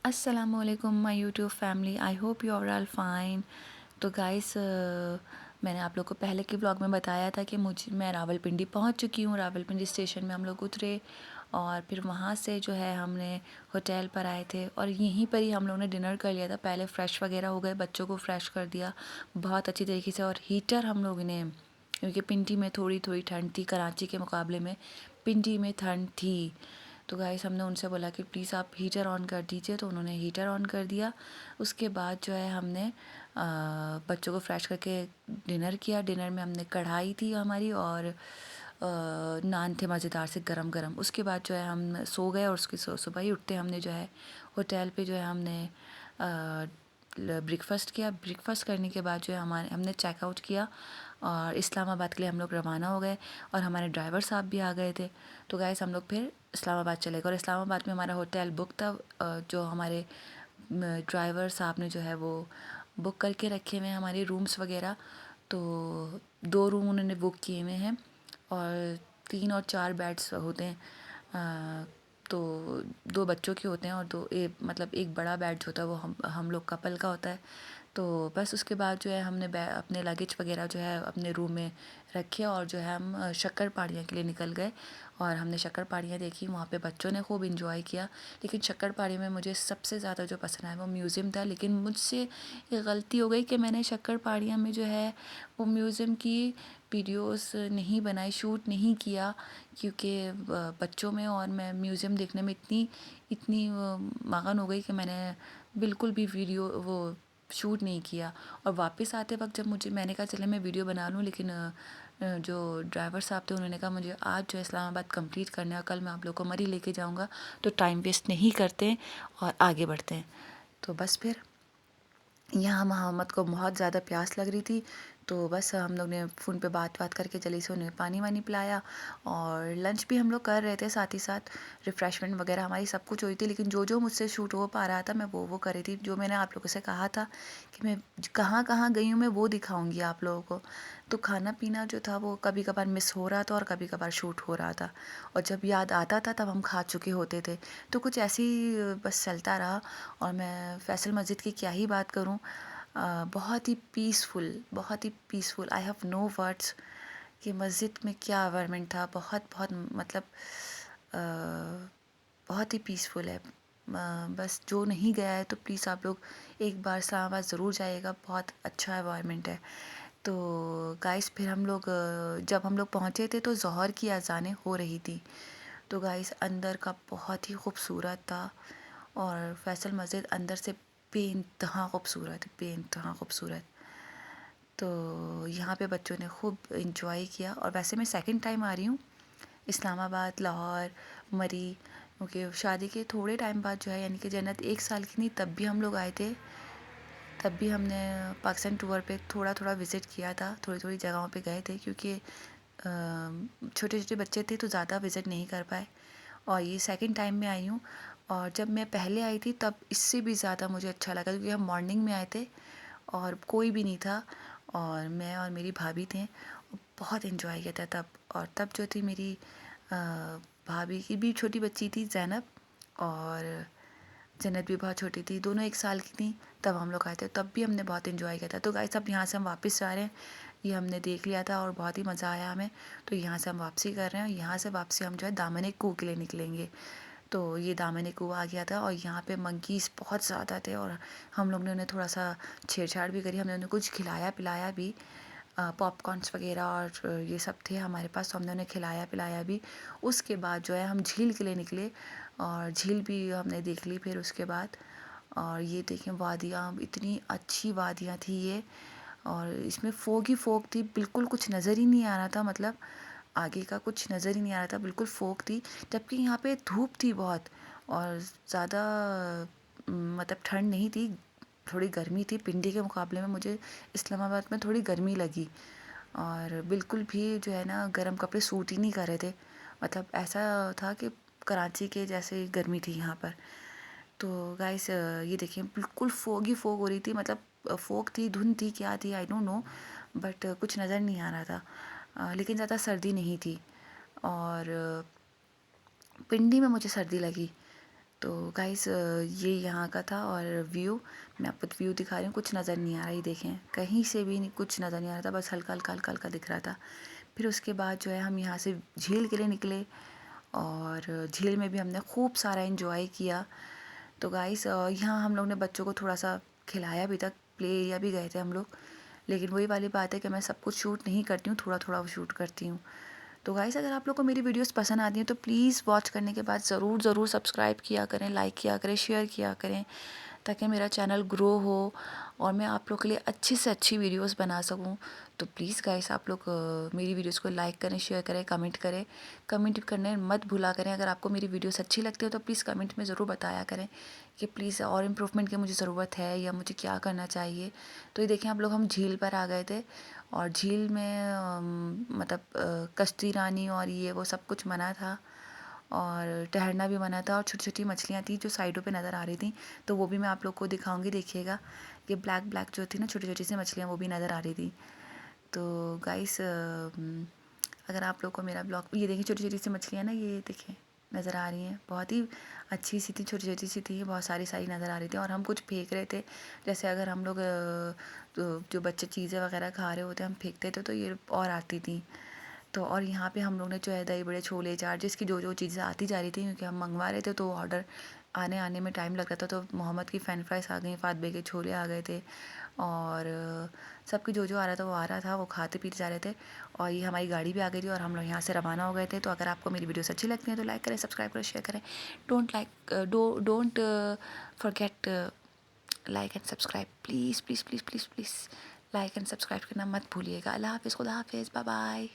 अस्सलामुअलैकुम my YouTube family, I hope you are all fine. तो guys, मैंने आप लोग को पहले के ब्लॉग में बताया था कि मैं रावलपिंडी पहुंच चुकी हूं। रावलपिंडी स्टेशन में हम लोग उतरे और फिर वहां से जो है हमने होटल पर आए थे और यहीं पर ही हम लोग ने डिनर कर लिया था। पहले फ़्रेश वगैरह हो गए, बच्चों को फ़्रेश कर दिया बहुत अच्छी तरीके से। और हीटर हम लोग ने, क्योंकि पिंडी में थोड़ी थोड़ी ठंड थी, कराची के मुकाबले में पिंडी में ठंड थी। तो गाइस हमने उनसे बोला कि प्लीज़ आप हीटर ऑन कर दीजिए, तो उन्होंने हीटर ऑन कर दिया। उसके बाद जो है हमने बच्चों को फ्रेश करके डिनर किया। डिनर में हमने कढ़ाई थी हमारी और नान थे मज़ेदार से गरम गरम। उसके बाद जो है हम सो गए और उसकी सुबह ही उठते हमने जो है होटल पे जो है हमने ब्रेकफ़ास्ट किया। ब्रेकफ़ास्ट करने के बाद जो है हमने चेकआउट किया और इस्लामाबाद के लिए हम लोग रवाना हो गए और हमारे ड्राइवर साहब भी आ गए थे। तो गाइस हम लोग फिर इस्लामाबाद चले गए और इस्लामाबाद में हमारा होटल बुक था। जो हमारे ड्राइवर साहब ने जो है वो बुक करके रखे हुए हैं हमारे रूम्स वगैरह। तो 2 रूम उन्होंने बुक किए हुए हैं और 3 और 4 बेड्स होते हैं। तो 2 बच्चों के होते हैं और मतलब एक बड़ा बेड जो होता है वो हम लोग कपल का होता है। तो बस उसके बाद जो है हमने अपने लगेज वगैरह जो है अपने रूम में रखे और जो है हम शक्कर पाड़ियाँ के लिए निकल गए और हमने शक्कर पाड़ियाँ देखी। वहाँ पे बच्चों ने खूब इंजॉय किया। लेकिन शक्कर पाड़ी में मुझे सबसे ज़्यादा जो पसंद आया वो म्यूज़ियम था। लेकिन मुझसे ये गलती हो गई कि मैंने शक्कर पाड़ियाँ में जो है वो म्यूज़ियम की वीडियोस नहीं बनाई, शूट नहीं किया, क्योंकि बच्चों में और मैं म्यूज़ियम देखने में इतनी इतनी मगन हो गई कि मैंने बिल्कुल भी वीडियो वो शूट नहीं किया। और वापस आते वक्त जब मैंने कहा चले मैं वीडियो बना लूँ, लेकिन जो ड्राइवर साहब थे उन्होंने कहा मुझे आज जो है इस्लामाबाद कंप्लीट करना है और कल मैं आप लोग को मरी लेके जाऊँगा, तो टाइम वेस्ट नहीं करते और आगे बढ़ते हैं। तो बस फिर यहाँ मोहम्मद को बहुत ज़्यादा प्यास लग रही थी, तो बस हम लोग ने फ़ोन पे बात करके जल्दी से उन्हें पानी वानी पिलाया और लंच भी हम लोग कर रहे थे साथ ही साथ। रिफ़्रेशमेंट वगैरह हमारी सब कुछ हुई थी, लेकिन जो जो मुझसे शूट हो पा रहा था मैं वो कर रही थी। जो मैंने आप लोगों से कहा था कि मैं कहाँ कहाँ गई हूँ मैं वो दिखाऊँगी आप लोगों को। तो खाना पीना जो था वो कभी कभार मिस हो रहा था और कभी कभार शूट हो रहा था, और जब याद आता था तब हम खा चुके होते थे। तो कुछ ऐसी बस चलता रहा। और मैं फैसल मस्जिद की क्या ही बात करूँ, बहुत ही पीसफुल, बहुत ही peaceful. I have no words कि मस्जिद में क्या एनवायरनमेंट था। बहुत बहुत मतलब अ, बहुत ही पीसफुल है। बस जो नहीं गया है तो प्लीज़ आप लोग एक बार इस्लामाबाद ज़रूर जाइएगा, बहुत अच्छा एनवायरनमेंट है। तो गाइस फिर हम लोग जब हम लोग पहुँचे थे तो ज़ोहर की अज़ानें हो रही थी। तो गाइस अंदर का बहुत ही खूबसूरत था और फैसल मस्जिद अंदर से बेइंतहा खूबसूरत है, बेइंतहा खूबसूरत। तो यहाँ पे बच्चों ने खूब इंजॉय किया। और वैसे मैं सेकंड टाइम आ रही हूँ इस्लामाबाद, लाहौर, मरी, क्योंकि शादी के थोड़े टाइम बाद जो है, यानी कि जन्नत 1 साल की नहीं तब भी हम लोग आए थे। तब भी हमने पाकिस्तान टूर पे थोड़ा थोड़ा विज़िट किया था, थोड़ी थोड़ी जगहों पे गए थे, क्योंकि छोटे छोटे बच्चे थे तो ज़्यादा विज़िट नहीं कर पाए। और ये सेकंड टाइम में आई हूँ। और जब मैं पहले आई थी तब इससे भी ज़्यादा मुझे अच्छा लगा, क्योंकि हम मॉर्निंग में आए थे और कोई भी नहीं था और मैं और मेरी भाभी थे। बहुत इन्जॉय किया था तब। और तब जो थी मेरी भाभी की भी छोटी बच्ची थी ज़ैनब, और जन्नत भी बहुत छोटी थी, दोनों 1 साल की थी तब हम लोग आए थे। तब भी हमने बहुत इन्जॉय किया था। तो गाइस अब यहाँ से हम वापस जा रहे हैं। ये हमने देख लिया था और बहुत ही मज़ा आया हमें, तो यहाँ से हम वापसी कर रहे हैं। और यहाँ से वापसी हम जो है दामन कुआं के लिए निकलेंगे। तो ये दामन कुआं आ गया था और यहाँ पे मंकीज़ बहुत ज़्यादा थे और हम लोग ने उन्हें थोड़ा सा छेड़छाड़ भी करी। हमने उन्हें कुछ खिलाया पिलाया भी, पॉपकॉर्न्स वगैरह और ये सब थे हमारे पास, तो हमने उन्हें खिलाया पिलाया भी। उसके बाद जो है हम झील के लिए निकले और झील भी हमने देख ली फिर उसके बाद। और ये देखें वादियाँ, इतनी अच्छी वादियाँ थी ये। और इसमें फ़ोग ही फ़ोग थी, बिल्कुल कुछ नज़र ही नहीं आ रहा था, मतलब आगे का कुछ नज़र ही नहीं आ रहा था, बिल्कुल फ़ोग थी। जबकि यहाँ पे धूप थी बहुत और ज़्यादा मतलब ठंड नहीं थी, थोड़ी गर्मी थी। पिंडी के मुकाबले में मुझे इस्लामाबाद में थोड़ी गर्मी लगी और बिल्कुल भी जो है ना गर्म कपड़े सूट ही नहीं कर रहे थे। मतलब ऐसा था कि कराची के जैसे गर्मी थी यहाँ पर। तो गाइस ये देखिए बिल्कुल फ़ोग ही फ़ोग हो रही थी, मतलब फ़ोग थी, धुंध थी, क्या थी आई डोंट नो, बट कुछ नज़र नहीं आ रहा था। लेकिन ज़्यादा सर्दी नहीं थी और पिंडी में मुझे सर्दी लगी। तो गाइस ये यहाँ का था। और व्यू मैं आपको व्यू दिखा रही हूँ, कुछ नज़र नहीं आ रहा, ये देखें कहीं से भी नहीं, कुछ नज़र नहीं आ रहा था, बस हल्का हल्का हल्का हल्का दिख रहा था। फिर उसके बाद जो है हम यहाँ से झील के लिए निकले और झील में भी हमने खूब सारा एंजॉय किया। तो गाइस यहाँ हम लोग ने बच्चों को थोड़ा सा खिलाया भी था, प्ले एरिया भी गए थे हम लोग। लेकिन वही वाली बात है कि मैं सब कुछ शूट नहीं करती हूँ, थोड़ा थोड़ा शूट करती हूँ। तो गाइस अगर आप लोग को मेरी वीडियोस पसंद आती हैं तो प्लीज़ वॉच करने के बाद ज़रूर सब्सक्राइब किया करें, लाइक किया करें, शेयर किया करें, ताकि मेरा चैनल ग्रो हो और मैं आप लोग के लिए अच्छी से अच्छी वीडियोस बना सकूं। तो प्लीज़ गाइस आप लोग मेरी वीडियोस को लाइक करें, शेयर करें, कमेंट करें। कमेंट करने मत भूला करें। अगर आपको मेरी वीडियोस अच्छी लगती हो तो प्लीज़ कमेंट में ज़रूर बताया करें कि प्लीज़ और इम्प्रूवमेंट की मुझे ज़रूरत है या मुझे क्या करना चाहिए। तो ये देखें आप लोग, हम झील पर आ गए थे और झील में मतलब कश्ती रानी और ये वो सब कुछ मना था और ठहरना भी मना था। और छोटी छोटी मछलियाँ थी जो साइडों पे नज़र आ रही थी, तो वो भी मैं आप लोग को दिखाऊंगी। देखिएगा ये ब्लैक ब्लैक जो थी ना, छोटी छोटी सी मछलियाँ, वो भी नज़र आ रही थी। तो गाइस अगर आप लोग को मेरा ब्लॉग, ये देखिए छोटी छोटी सी मछलियाँ ना, ये देखें नज़र आ रही हैं, बहुत ही अच्छी सी थी, छोटी छोटी सी थी, बहुत सारी सारी नज़र आ रही थी। और हम कुछ फेंक रहे थे, जैसे अगर हम लोग तो जो बच्चे चीज़ें वगैरह खा रहे होते हम फेंकते थे तो ये और आती थी। तो और यहाँ पे हम लोग ने जो है दही बड़े, छोले, चाट, जिसकी जो जो चीज़ें आती जा रही थी, क्योंकि हम मंगवा रहे थे तो ऑर्डर आने आने में टाइम लग रहा था। तो मोहम्मद की फ़्रेंच फ्राइज़ आ गई, फातबे के छोले आ गए थे और सबकी जो जो आ रहा था वो आ रहा था, वो खाते पीते जा रहे थे। और ये हमारी गाड़ी भी आ गई थी और हम लोग यहाँ से रवाना हो गए थे। तो अगर आपको मेरी वीडियोस अच्छी लगती हैं तो लाइक करें, सब्सक्राइब करें, शेयर करें। Don't forget like and subscribe, please please please please please like and subscribe करना मत भूलिएगा। अल्लाह हाफ़िज़, खुदा हाफ़िज़, बाय बाय।